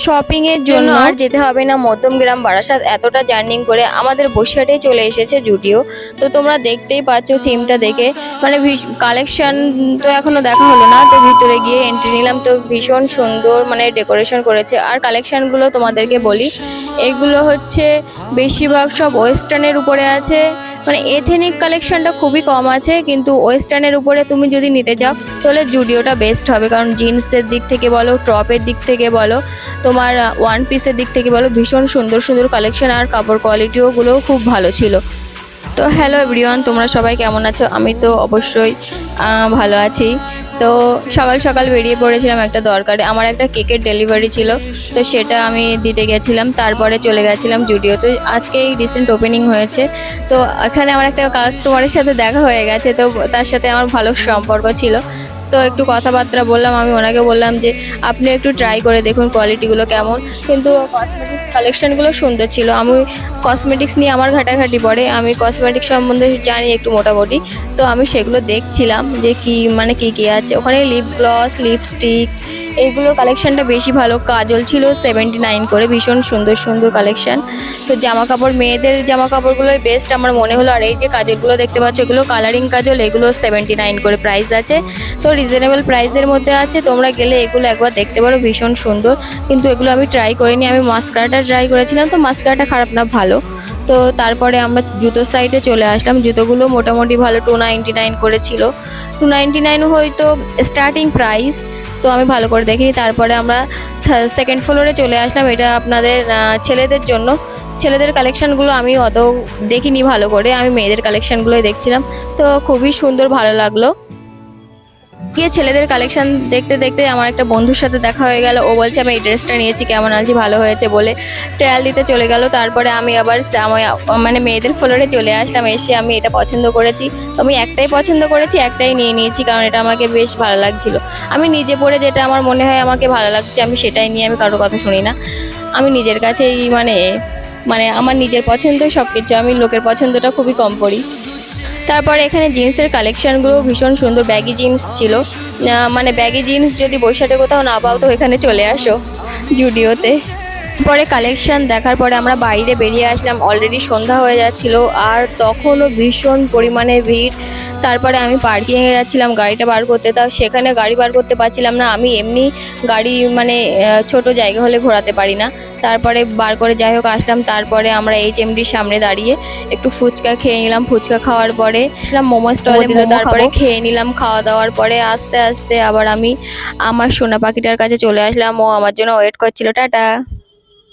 Shopping এর জন্য আর যেতে হবে না মধ্যমগ্রাম বারাসাত, এতটা জার্নি করে আমাদের বসিরহাটে চলে এসেছে জুডিও। তো তোমরা দেখতেই পাচ্ছ থিমটা দেখে, মানে কালেকশন তো এখনো দেখা হলো না, তো ভিতরে গিয়ে এন্ট্রি নিলাম। তো ভীষণ সুন্দর মানে ডেকোরেশন করেছে। আর কালেকশনগুলো তোমাদেরকে বলি, এগুলো হচ্ছে বেশিরভাগ সব ওয়েস্টার্নের উপরে আছে, মানে এথেনিক কালেকশনটা খুবই কম আছে, কিন্তু ওয়েস্টার্নের উপরে তুমি যদি নিতে চাও তাহলে জুডিওটা বেস্ট হবে। কারণ জিন্সের দিক থেকে বলো, টপের দিক থেকে বলো, তোমার ওয়ান পিসের দিক থেকে বলো, ভীষণ সুন্দর সুন্দর কালেকশন। আর কাপড় কোয়ালিটিওগুলোও খুব ভালো ছিল। তো হ্যালো এভরিওয়ান, তোমরা সবাই কেমন আছো? আমি তো অবশ্যই ভালো আছি। তো সকাল সকাল বেরিয়ে পড়েছিলাম একটা দরকারে, আমার একটা কেকের ডেলিভারি ছিল, তো সেটা আমি দিতে গেছিলাম। তারপরে চলে গেছিলাম জুডিও। তো আজকে এই রিসেন্ট ওপেনিং হয়েছে, তো এখানে আমার একটা কাস্টমারের সাথে দেখা হয়ে গেছে, তো তার সাথে আমার ভালো সম্পর্ক ছিল। তো একটু কথাবার্তা বললাম, আমি ওনাকে বললাম যে আপনি একটু ট্রাই করে দেখুন কোয়ালিটিগুলো কেমন। কিন্তু কসমেটিক্স কালেকশনগুলো সুন্দর ছিল। আমি কসমেটিক্স নিয়ে আমার ঘাটাঘাটি পড়ে, আমি কসমেটিক্স সম্বন্ধে জানি একটু মোটামুটি। তো আমি সেগুলো দেখছিলাম যে কি মানে কি আছে ওখানে। লিপ গ্লস, লিপস্টিক, এইগুলোর কালেকশনটা বেশি ভালো। কাজল ছিল 79 করে, ভীষণ সুন্দর সুন্দর কালেকশন। তো জামা কাপড়, মেয়েদের জামা কাপড়গুলোই বেস্ট আমার মনে হলো। আর এই যে কাজলগুলো দেখতে পাচ্ছ, এগুলো কালারিং কাজল, এগুলো 79 করে প্রাইস আছে। তো রিজনেবল প্রাইসের মধ্যে আছে, তোমরা গেলে এগুলো একবার দেখতে পারো, ভীষণ সুন্দর। কিন্তু এগুলো আমি ট্রাই করিনি, আমি মাস্কারাটা ট্রাই করেছিলাম, তো মাস্কারাটা খারাপ না, ভালো। তো তারপরে আমরা জুতোর সাইডে চলে আসলাম। জুতোগুলো মোটামুটি ভালো, 299 করেছিল। 299 হয়তো স্টার্টিং প্রাইস, তো আমি ভালো করে দেখিনি। তারপরে আমরা সেকেন্ড ফ্লোরে চলে আসলাম, এটা আপনাদের ছেলেদের জন্য। ছেলেদের কালেকশানগুলো আমি অত দেখিনি ভালো করে, আমি মেয়েদের কালেকশানগুলোই দেখছিলাম। তো খুবই সুন্দর, ভালো লাগলো। গিয়ে ছেলেদের কালেকশন দেখতে দেখতে আমার একটা বন্ধুর সাথে দেখা হয়ে গেল। ও বলছে আমি এই ড্রেসটা নিয়েছি, কেমন আছি, ভালো হয়েছে বলে ট্রায়াল দিতে চলে গেল। তারপরে আমি আবার মানে মেয়েদের ফ্লোরে চলে আসলাম। এসে আমি এটা পছন্দ করেছি, তো আমি একটাই পছন্দ করেছি, একটাই নিয়ে নিয়েছি, কারণ এটা আমাকে বেশ ভালো লাগছিল। আমি নিজে পরে যেটা আমার মনে হয় আমাকে ভালো লাগছে, আমি সেটাই নিয়ে, আমি কারোর কথা শুনি না। আমি নিজের কাছেই মানে মানে আমার নিজের পছন্দ সব কিছু, আমি লোকের পছন্দটা খুবই কম করি। তারপরে এখানে জিন্সের কালেকশানগুলো ভীষণ সুন্দর, ব্যাগি জিন্স ছিল। মানে ব্যাগি জিন্স যদি বৈশাখে কোথাও না পাও তো এখানে চলে আসো জুডিওতে। পরে কালেকশান দেখার পরে আমরা বাইরে বেরিয়ে আসলাম, অলরেডি সন্ধ্যা হয়ে যাচ্ছিল, আর তখনও ভীষণ পরিমাণে ভিড়। তারপরে আমি পার্কিংয়ে যাচ্ছিলাম গাড়িটা বার করতে, তাও সেখানে গাড়ি বার করতে পারছিলাম না। আমি এমনি গাড়ি মানে ছোট জায়গা হলে ঘোরাতে পারি না। তারপরে বার করে যাই হোক আসলাম। তারপরে আমরা এইচএমডির সামনে দাঁড়িয়ে একটু ফুচকা খেয়ে নিলাম। ফুচকা খাওয়ার পরে আসলাম মোমো স্টলে, তারপরে খেয়ে নিলাম। খাওয়া দাওয়ার পরে আস্তে আস্তে আবার আমি আমার সোনা পাখিটার কাছে চলে আসলাম, ও আমার জন্য ওয়েট করছিল। টাটা।